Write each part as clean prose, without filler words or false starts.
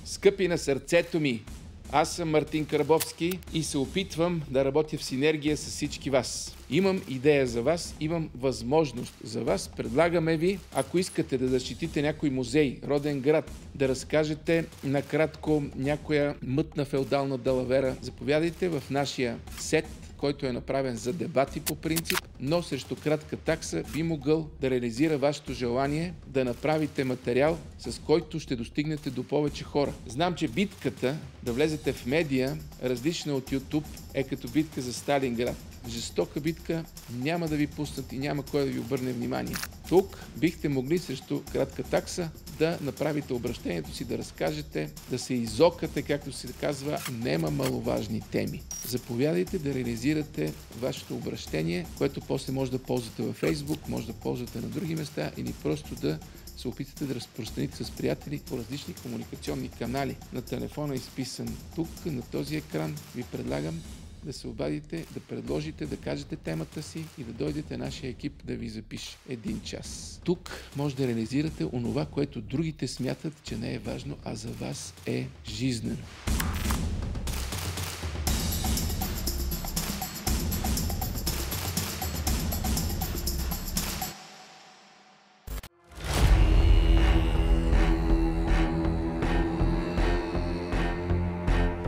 Скъпи на сърцето ми, аз съм Мартин Карбовски и се опитвам да работя в синергия с всички вас. Имам идея за вас, имам възможност за вас. Предлагаме ви, ако искате да защитите някой музей, роден град, да разкажете накратко някоя мътна феодална далавера, заповядайте в нашия сет, който е направен за дебати по принцип, но срещу кратка такса би могъл да реализира вашето желание да направите материал, с който ще достигнете до повече хора. Знам, че битката да влезете в медия, различна от YouTube, е като битка за Сталинград. Жестока битка, няма да ви пуснат и няма кой да ви обърне внимание. Тук бихте могли срещу кратка такса да направите обращението си, да разкажете, да се изокате, както се казва, нема маловажни теми. Заповядайте да реализирате вашето обращение, което после може да ползвате във Facebook, може да ползвате на други места или просто да се опитате да разпространите с приятели по различни комуникационни канали. На телефона е изписан тук, на този екран. Ви предлагам да се обадите, да предложите, да кажете темата си и да дойдете нашия екип да ви запише 1 час. Тук може да реализирате онова, което другите смятат, че не е важно, а за вас е жизнено.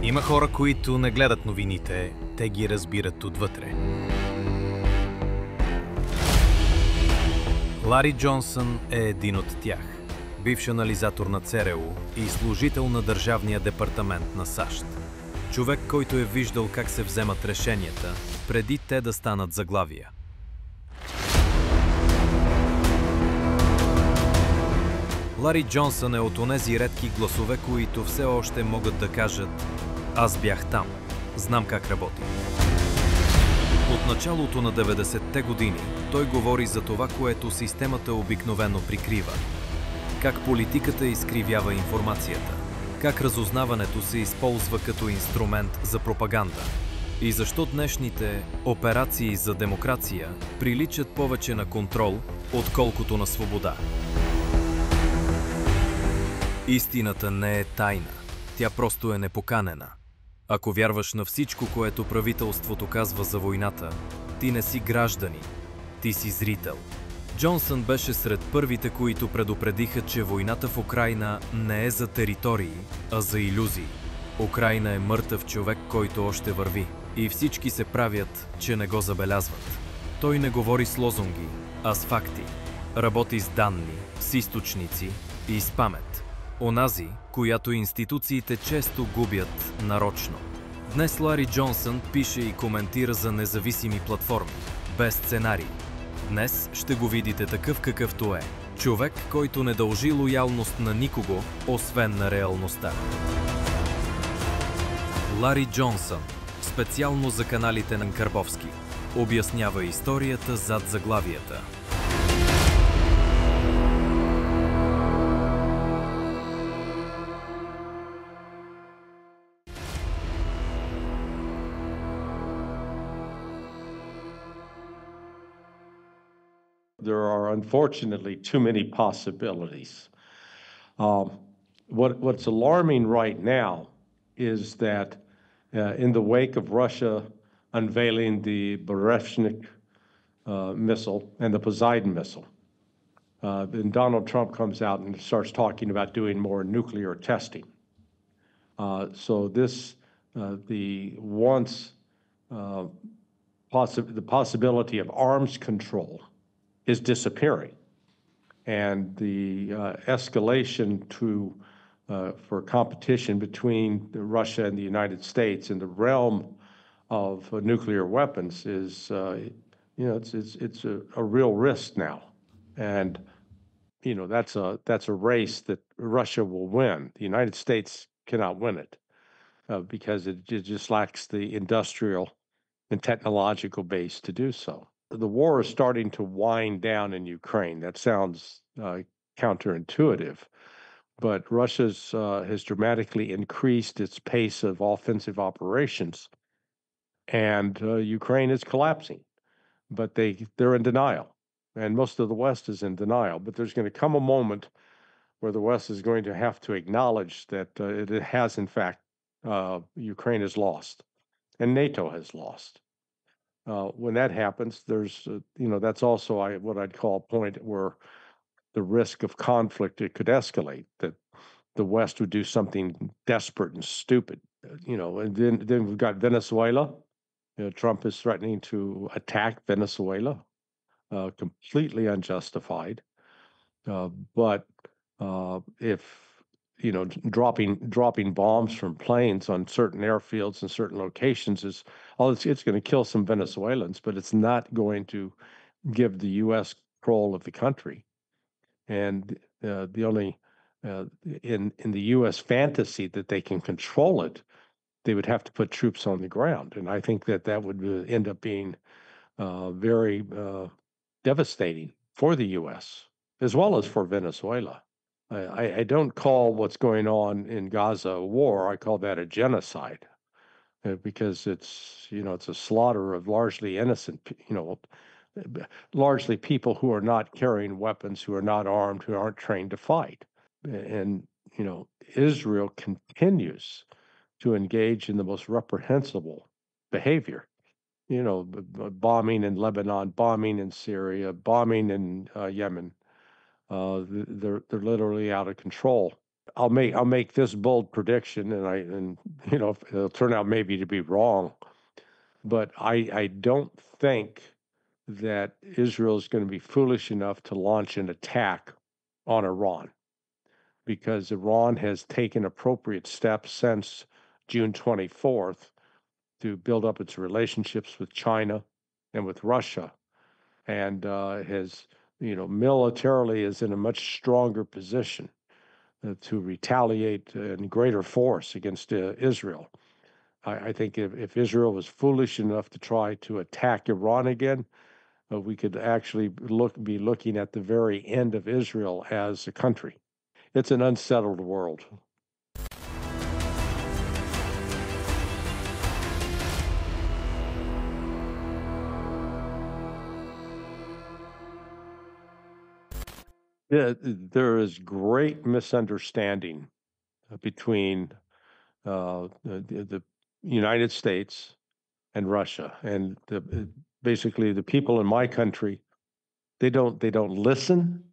Има хора, които не гледат новините, те ги разбират отвътре. Лари Джонсън е един от тях. Бивш анализатор на ЦРУ и служител на Държавния департамент на САЩ. Човек, който е виждал как се вземат решенията, преди те да станат заглавия. Лари Джонсън е от онези редки гласове, които все още могат да кажат: аз бях там, знам как работи. От началото на 90-те години той говори за това, което системата обикновено прикрива. Как политиката изкривява информацията. Как разузнаването се използва като инструмент за пропаганда. И защо днешните операции за демокрация приличат повече на контрол, отколкото на свобода. Истината не е тайна, тя просто е непоканена. Ако вярваш на всичко, което правителството казва за войната, ти не си гражданин, ти си зрител. Джонсън беше сред първите, които предупредиха, че войната в Украйна не е за територии, а за илюзии. Украйна е мъртъв човек, който още върви, и всички се правят, че не го забелязват. Той не говори с лозунги, а с факти. Работи с данни, с източници и с памет. Онази, която институциите често губят нарочно. Днес Лари Джонсън пише и коментира за независими платформи, без сценарий. Днес ще го видите такъв какъвто е. Човек, който не дължи лоялност на никого, освен на реалността. Лари Джонсън, специално за каналите на Карбовски, обяснява историята зад заглавията. There are unfortunately too many possibilities. What's alarming right now is that in the wake of Russia unveiling the Berezhnik missile and the Poseidon missile, then Donald Trump comes out and starts talking about doing more nuclear testing. So this, the possibility of arms control is disappearing, and the escalation for competition between Russia and the United States in the realm of nuclear weapons is, it's a real risk now, and that's a race that Russia will win. The United States cannot win it because it just lacks the industrial and technological base to do so. The war is starting to wind down in Ukraine. That sounds counterintuitive, but Russia has dramatically increased its pace of offensive operations, and Ukraine is collapsing. But they're in denial, and most of the West is in denial. But there's going to come a moment where the West is going to have to acknowledge that it has, in fact, Ukraine has lost and NATO has lost. When that happens, there's, that's also what I'd call a point where the risk of conflict, it could escalate, that the West would do something desperate and stupid, and then we've got Venezuela. Trump is threatening to attack Venezuela, completely unjustified. But if dropping bombs from planes on certain airfields and certain locations it's going to kill some Venezuelans, but it's not going to give the U.S. control of the country. And the only in the U.S. fantasy that they can control it, they would have to put troops on the ground, and I think that would end up being very devastating for the U.S. as well as for Venezuela. I don't call what's going on in Gaza a war. I call that a genocide, because it's a slaughter of largely innocent, largely people who are not carrying weapons, who are not armed, who aren't trained to fight. And Israel continues to engage in the most reprehensible behavior. Bombing in Lebanon, bombing in Syria, bombing in Yemen. They're literally out of control. I'll make this bold prediction, and it'll turn out maybe to be wrong, but I don't think that Israel is going to be foolish enough to launch an attack on Iran, because Iran has taken appropriate steps since June 24th to build up its relationships with China and with Russia, and has militarily is in a much stronger position to retaliate in greater force against Israel. I think if Israel was foolish enough to try to attack Iran again, we could actually be looking at the very end of Israel as a country. It's an unsettled world. There is great misunderstanding between the United States and Russia, and basically the people in my country, they don't listen,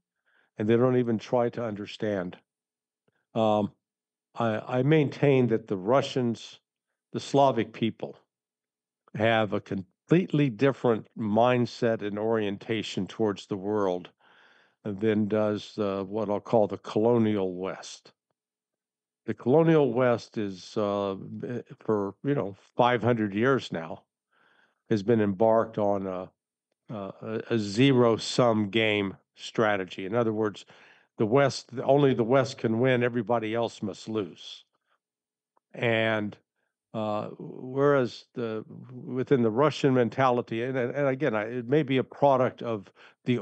and they don't even try to understand. I maintain that the Russians, the Slavic people, have a completely different mindset and orientation towards the world than does what I'll call the colonial West. The colonial West is, for 500 years now, has been embarked on a zero-sum game strategy. In other words, only the West can win; everybody else must lose. And whereas within the Russian mentality, and again, it may be a product of the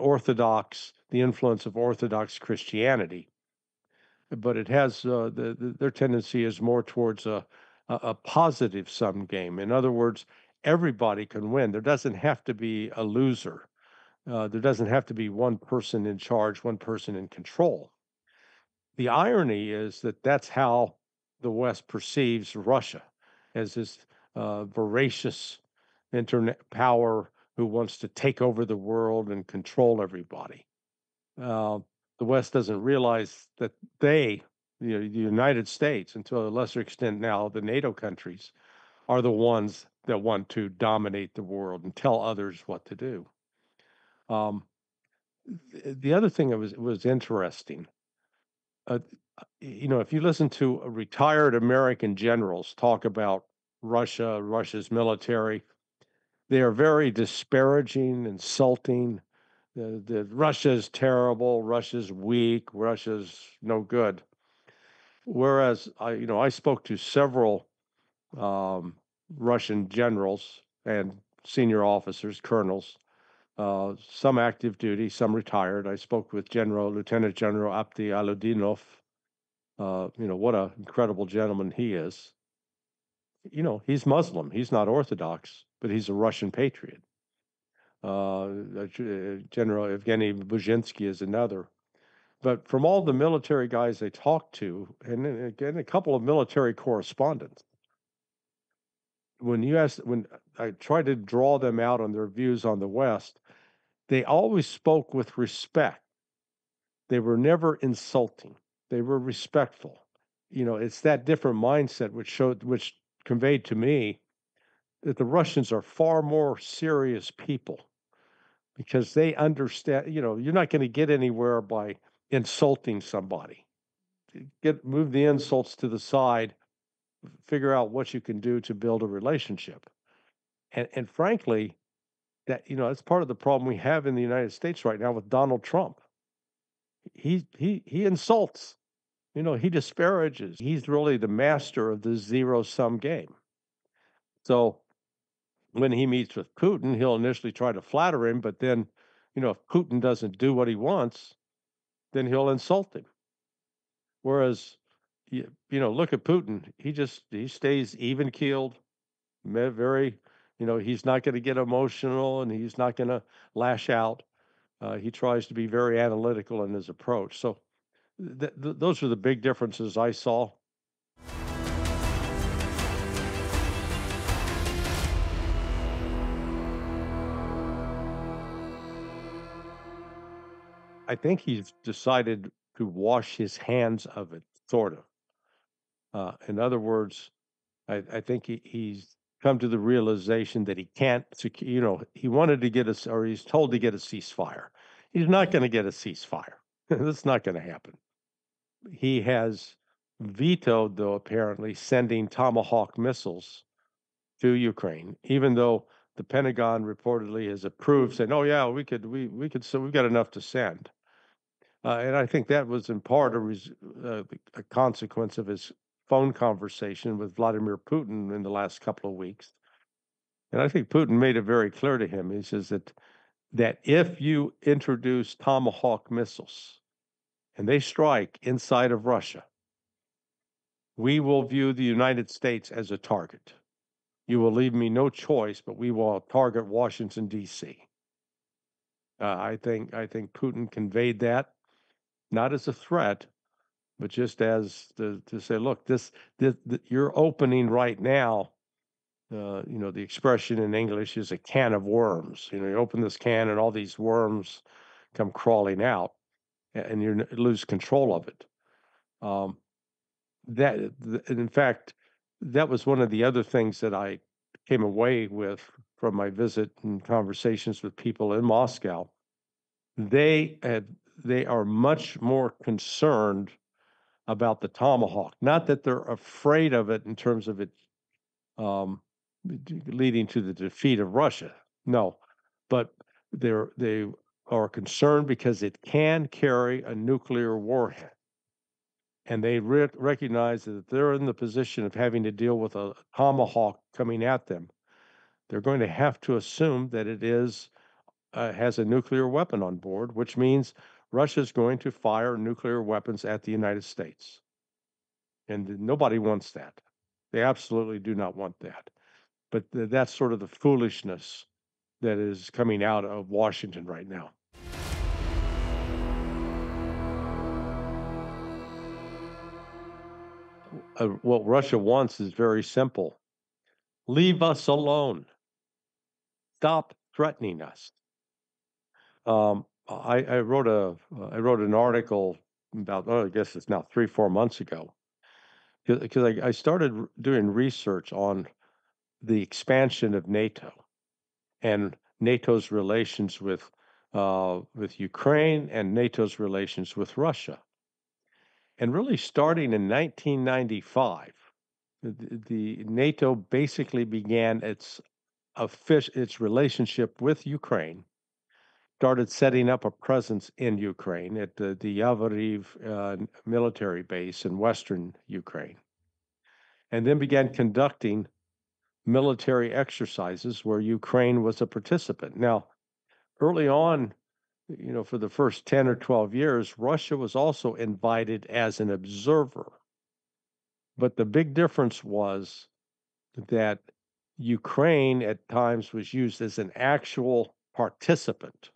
influence of Orthodox Christianity, but it has their tendency is more towards a positive sum game. In other words, everybody can win. There doesn't have to be a loser. There doesn't have to be one person in charge, one person in control. The irony is that that's how the West perceives Russia, as this voracious internet power who wants to take over the world and control everybody. The West doesn't realize that the United States, and to a lesser extent now the NATO countries, are the ones that want to dominate the world and tell others what to do. The other thing that was interesting, if you listen to retired American generals talk about Russia's military, they are very disparaging, insulting. Russia is terrible, Russia's weak, Russia's no good. Whereas I spoke to several Russian generals and senior officers, colonels, some active duty, some retired. I spoke with Lieutenant General Abdi Aludinov. What an incredible gentleman he is. He's Muslim. He's not Orthodox, but he's a Russian patriot. General Evgeny Buzinsky is another. But from all the military guys they talked to, and then again, a couple of military correspondents, when I tried to draw them out on their views on the West, they always spoke with respect. They were never insulting. They were respectful. It's that different mindset which conveyed to me that the Russians are far more serious people because they understand, you're not going to get anywhere by insulting somebody. Move the insults to the side, figure out what you can do to build a relationship. And frankly, that's part of the problem we have in the United States right now with Donald Trump. He insults, he disparages. He's really the master of the zero-sum game. So when he meets with Putin, he'll initially try to flatter him, but then, if Putin doesn't do what he wants, then he'll insult him. Whereas, look at Putin. He stays even-keeled, very, he's not going to get emotional and he's not going to lash out. He tries to be very analytical in his approach. So those are the big differences I saw. I think he's decided to wash his hands of it, sort of. In other words, I think he's come to the realization that he can't, he wanted to get or he's told to get a ceasefire. He's not going to get a ceasefire. That's not going to happen. He has vetoed, though, apparently, sending Tomahawk missiles to Ukraine, even though the Pentagon reportedly has approved, saying, "Oh yeah, we could, so we've got enough to send." And I think that was in part a consequence of his phone conversation with Vladimir Putin in the last couple of weeks. And I think Putin made it very clear to him. He says that if you introduce Tomahawk missiles and they strike inside of Russia, we will view the United States as a target. You will leave me no choice, but we will target Washington, D.C. I think Putin conveyed that, not as a threat, but just as to say, look, you're opening right now, the expression in English is a can of worms. You open this can and all these worms come crawling out and you lose control of it. In fact, that was one of the other things that I came away with from my visit and conversations with people in Moscow. They are much more concerned about the Tomahawk. Not that they're afraid of it in terms of it leading to the defeat of Russia. No, but they are concerned because it can carry a nuclear warhead. And they recognize that if they're in the position of having to deal with a Tomahawk coming at them, they're going to have to assume that it has a nuclear weapon on board, which means Russia's going to fire nuclear weapons at the United States. And nobody wants that. They absolutely do not want that. But that's sort of the foolishness that is coming out of Washington right now. What Russia wants is very simple. Leave us alone. Stop threatening us. I wrote an article about, I guess it's now 3-4 months ago, because I started doing research on the expansion of NATO and NATO's relations with Ukraine and NATO's relations with Russia. And really starting in 1995, the NATO basically began its relationship with Ukraine, started setting up a presence in Ukraine at the Yavoriv military base in western Ukraine, and then began conducting military exercises where Ukraine was a participant. Now, early on, for the first 10 or 12 years, Russia was also invited as an observer. But the big difference was that Ukraine at times was used as an actual participant.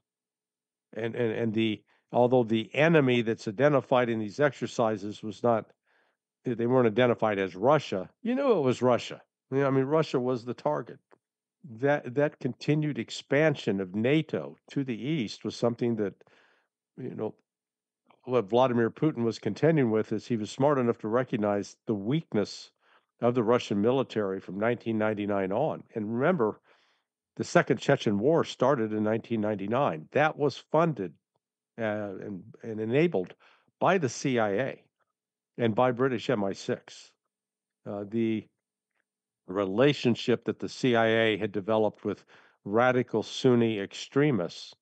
And the although the enemy that's identified in these exercises was not, they weren't identified as Russia, you knew it was Russia. I mean, Russia was the target. That continued expansion of NATO to the east was something that, what Vladimir Putin was contending with is he was smart enough to recognize the weakness of the Russian military from 1999 on. And remember, the Second Chechen War started in 1999. That was funded and enabled by the CIA and by British MI6. The relationship that the CIA had developed with radical Sunni extremists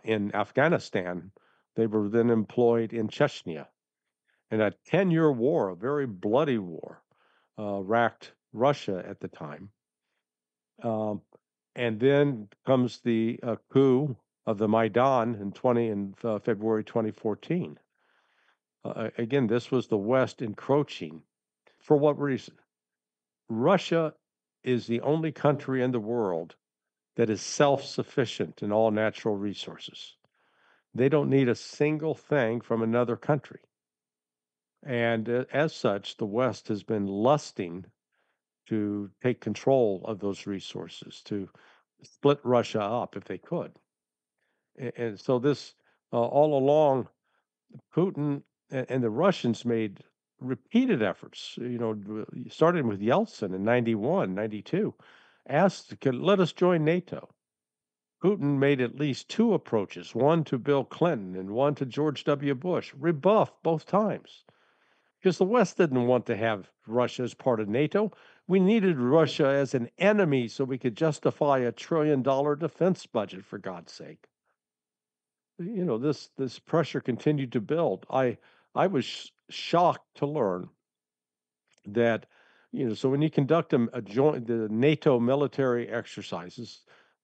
in Afghanistan, they were then employed in Chechnya. And a 10-year war, a very bloody war, racked Russia at the time. And then comes the coup of the Maidan in February 2014. Again, this was the West encroaching. For what reason? Russia is the only country in the world that is self-sufficient in all natural resources. They don't need a single thing from another country. And as such, the West has been lusting to take control of those resources, to split Russia up if they could. And so this, all along, Putin and the Russians made repeated efforts, starting with Yeltsin in 91, 92, asked, let us join NATO. Putin made at least two approaches, one to Bill Clinton and one to George W. Bush, rebuffed both times. Because the West didn't want to have Russia as part of NATO. We needed Russia as an enemy so we could justify $1 trillion defense budget, for God's sake. This pressure continued to build. I was shocked to learn that, so when you conduct the NATO military exercises,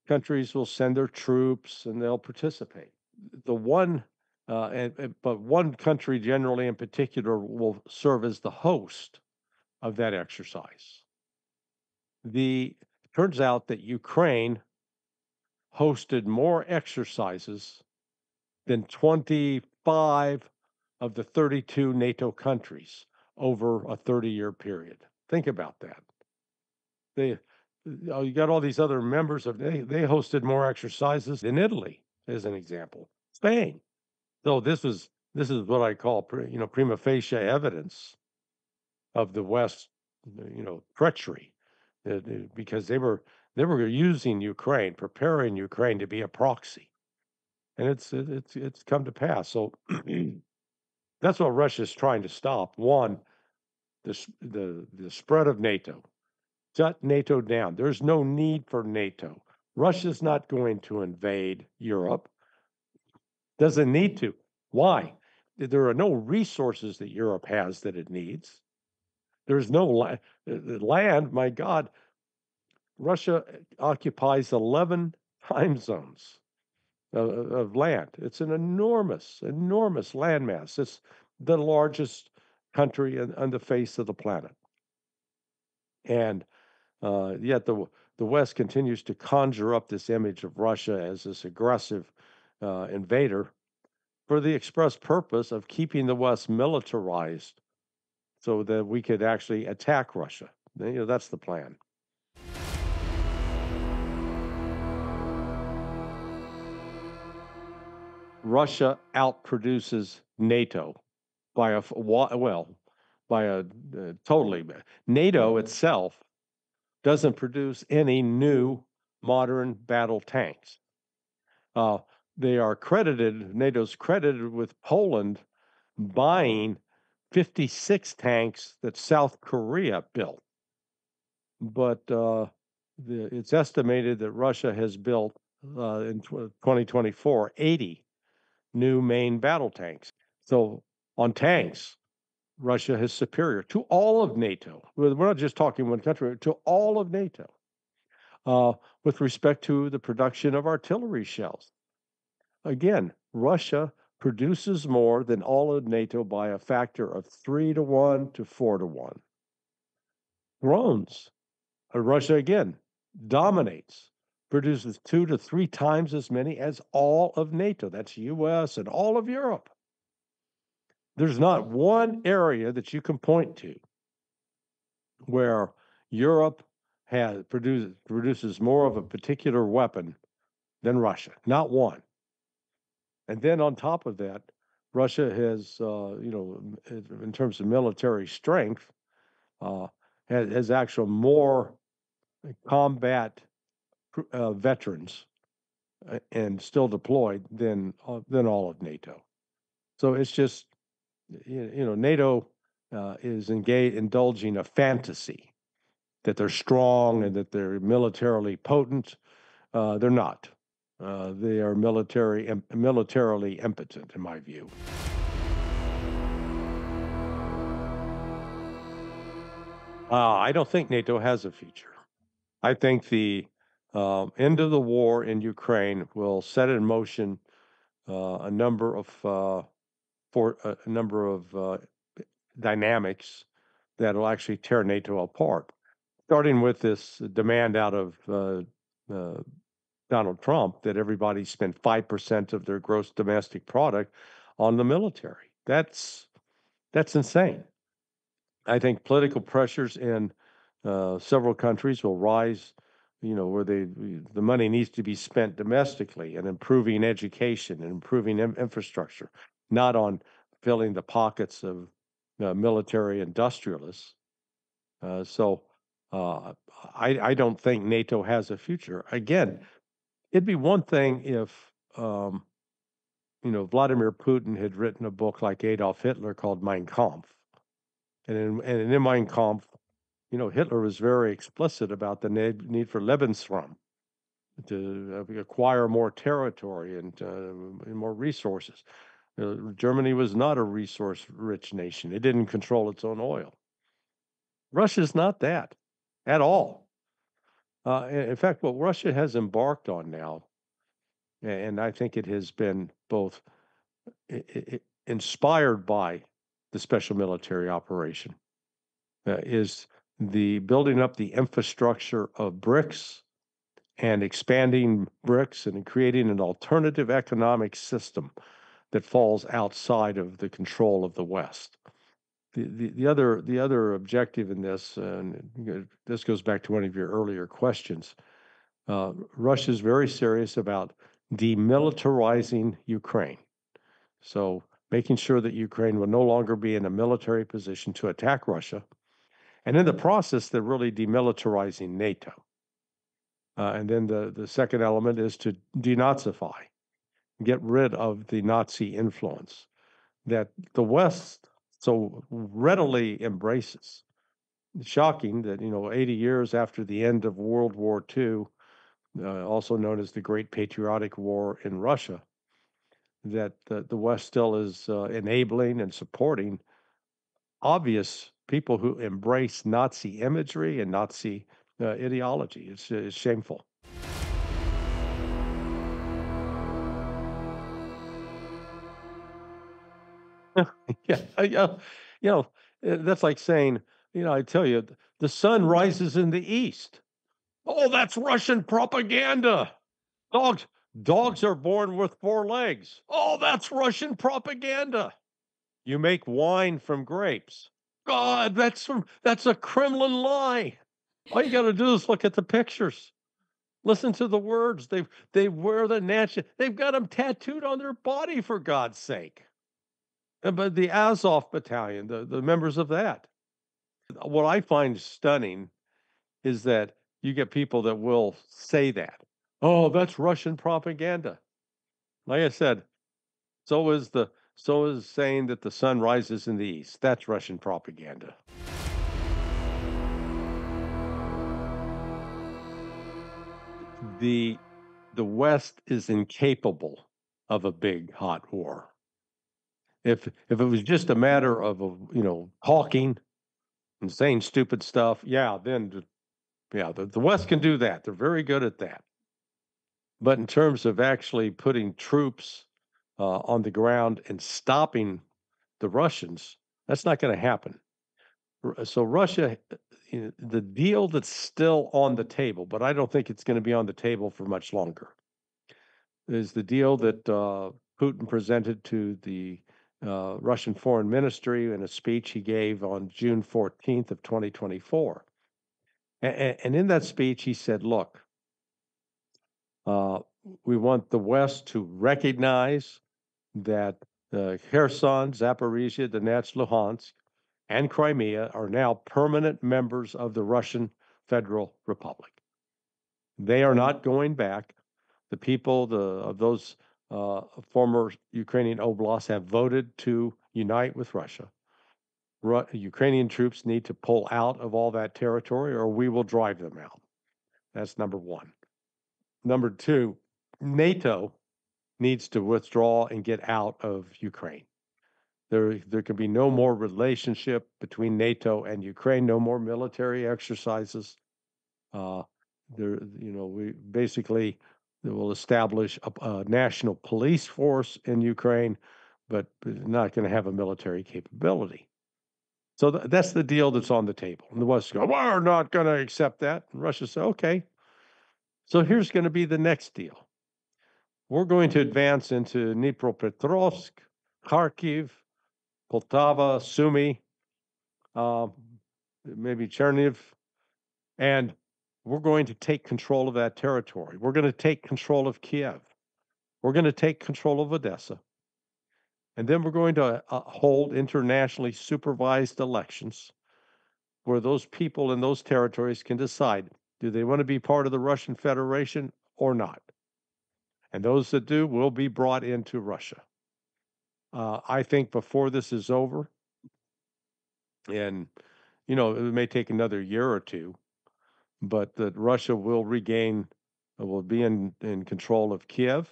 countries will send their troops and they'll participate. But one country generally in particular will serve as the host of that exercise. It turns out that Ukraine hosted more exercises than 25 of the 32 NATO countries over a 30-year period. Think about that. You got all these other members they hosted more exercises than Italy, as an example. Spain. So this is what I call prima facie evidence of the West, treachery, because they were using Ukraine, preparing Ukraine to be a proxy, and it's come to pass. So that's what Russia's trying to stop. One, the spread of NATO. Shut NATO down. There's no need for NATO. Russia's not going to invade Europe. Doesn't need to. Why? There are no resources that Europe has that it needs. There's no land. My God, Russia occupies 11 time zones of land. It's an enormous, enormous landmass. It's the largest country on the face of the planet. And yet the West continues to conjure up this image of Russia as this aggressive invader for the express purpose of keeping the West militarized so that we could actually attack Russia. That's the plan. Russia outproduces NATO by totally. NATO itself doesn't produce any new modern battle tanks. NATO's credited with Poland buying 56 tanks that South Korea built. But it's estimated that Russia has built in 2024 80 new main battle tanks. So on tanks, Russia is superior to all of NATO. We're not just talking one country, to all of NATO with respect to the production of artillery shells. Again, Russia produces more than all of NATO by a factor of 3-to-1 to 4-to-1. Drones, Russia again dominates. produces 2 to 3 times as many as all of NATO. That's U.S. and all of Europe. There's not one area that you can point to where Europe produces more of a particular weapon than Russia. Not one. And then on top of that, Russia has, in terms of military strength, has actually more combat veterans and still deployed than all of NATO. So it's just, NATO is indulging a fantasy that they're strong and that they're militarily potent. They're not. They are militarily impotent, in my view. I don't think NATO has a future. I think the end of the war in Ukraine will set in motion a number of dynamics that will actually tear NATO apart. Starting with this demand out of Donald Trump that everybody spend 5% of their gross domestic product on the military. That's insane. I think political pressures in several countries will rise, where the money needs to be spent domestically and improving education and improving infrastructure, not on filling the pockets of military industrialists. So I don't think NATO has a future. Again, it'd be one thing if Vladimir Putin had written a book like Adolf Hitler called Mein Kampf, and in Mein Kampf, Hitler was very explicit about the need for Lebensraum, to acquire more territory and more resources. Germany was not a resource-rich nation. It didn't control its own oil. Russia's not that at all. In fact, what Russia has embarked on now, and I think it has been both inspired by the special military operation, is the building up the infrastructure of BRICS and expanding BRICS and creating an alternative economic system that falls outside of the control of the West. The other objective in this, and this goes back to one of your earlier questions, Russia is very serious about demilitarizing Ukraine. So making sure that Ukraine will no longer be in a military position to attack Russia. And in the process, they're really demilitarizing NATO. And then the second element is to denazify, get rid of the Nazi influence that the West so readily embraces. It's shocking that, 80 years after the end of World War II, also known as the Great Patriotic War in Russia, that the West still is enabling and supporting obvious people who embrace Nazi imagery and Nazi ideology. It's shameful. Yeah, that's like saying, I tell you, the sun rises in the east. Oh, that's Russian propaganda. Dogs are born with 4 legs. Oh, that's Russian propaganda. You make wine from grapes. God, that's a Kremlin lie. All you got to do is look at the pictures. Listen to the words. They wear the national. They've got them tattooed on their body, for God's sake. But the Azov battalion, the members of that. What I find stunning is that you get people that will say that. Oh, that's Russian propaganda. Like I said, so is saying that the sun rises in the east. That's Russian propaganda. The West is incapable of a big hot war. If it was just a matter of talking and saying stupid stuff, then the West can do that. They're very good at that. But in terms of actually putting troops on the ground and stopping the Russians, that's not going to happen. So Russia, the deal that's still on the table, but I don't think it's going to be on the table for much longer, is the deal that Putin presented to the Russian Foreign Ministry in a speech he gave on June 14th of 2024. And in that speech, he said, look, we want the West to recognize that Kherson, Zaporizhia, Donetsk, Luhansk, and Crimea are now permanent members of the Russian Federal Republic. They are not going back. The people of those former Ukrainian oblasts have voted to unite with Russia. Ukrainian troops need to pull out of all that territory or we will drive them out. That's number one. Number two, NATO needs to withdraw and get out of Ukraine. There can be no more relationship between NATO and Ukraine, no more military exercises. We basically will establish a national police force in Ukraine, but not going to have a military capability. So that's the deal that's on the table. And the West go, we're not going to accept that. And Russia said, okay. So here's going to be the next deal. We're going to advance into Dnipropetrovsk, Kharkiv, Poltava, Sumy, maybe Cherniv, and we're going to take control of that territory. We're going to take control of Kiev. We're going to take control of Odessa. And then we're going to hold internationally supervised elections where those people in those territories can decide, do they want to be part of the Russian Federation or not? And those that do will be brought into Russia. I think before this is over, and, it may take another year or two, but that Russia will be in control of Kiev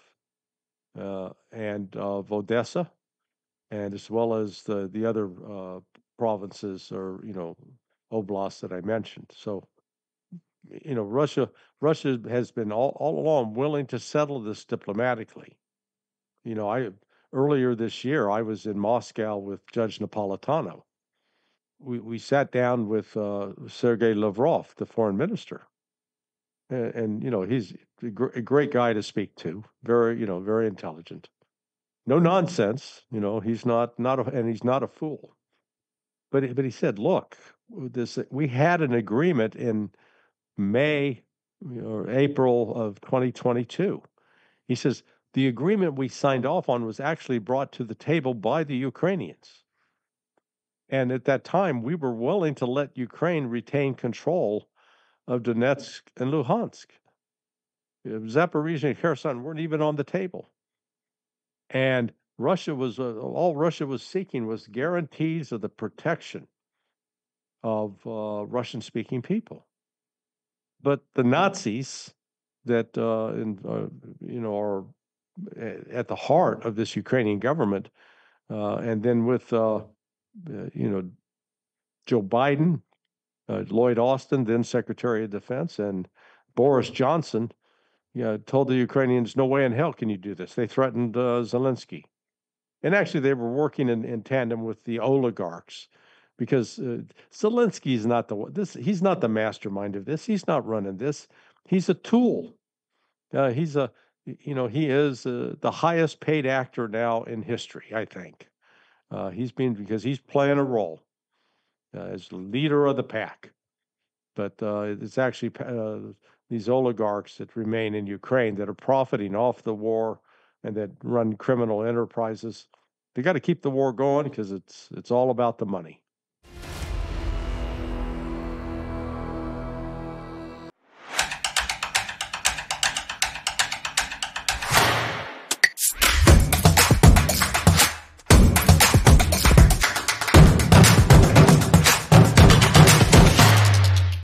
and of Odessa, and as well as the other provinces or, oblasts that I mentioned. So, Russia has been all along willing to settle this diplomatically. Earlier this year, I was in Moscow with Judge Napolitano. We sat down with Sergei Lavrov, the foreign minister, and he's a great guy to speak to. Very, very intelligent. No nonsense. He's not and he's not a fool. But he said, look, we had an agreement in May or April of 2022. He says the agreement we signed off on was actually brought to the table by the Ukrainians. And at that time, we were willing to let Ukraine retain control of Donetsk and Luhansk. Zaporizhia and Kherson weren't even on the table. And all Russia was seeking was guarantees of the protection of Russian-speaking people. But the Nazis that are at the heart of this Ukrainian government, and then with Joe Biden, Lloyd Austin, then Secretary of Defense, and Boris Johnson, told the Ukrainians, no way in hell can you do this. They threatened Zelensky. And actually, they were working in tandem with the oligarchs because Zelensky is not he's not the mastermind of this. He's not running this. He's a tool. He is the highest paid actor now in history, I think. Because he's playing a role as the leader of the pack. But it's actually these oligarchs that remain in Ukraine that are profiting off the war and that run criminal enterprises. They got to keep the war going because it's all about the money.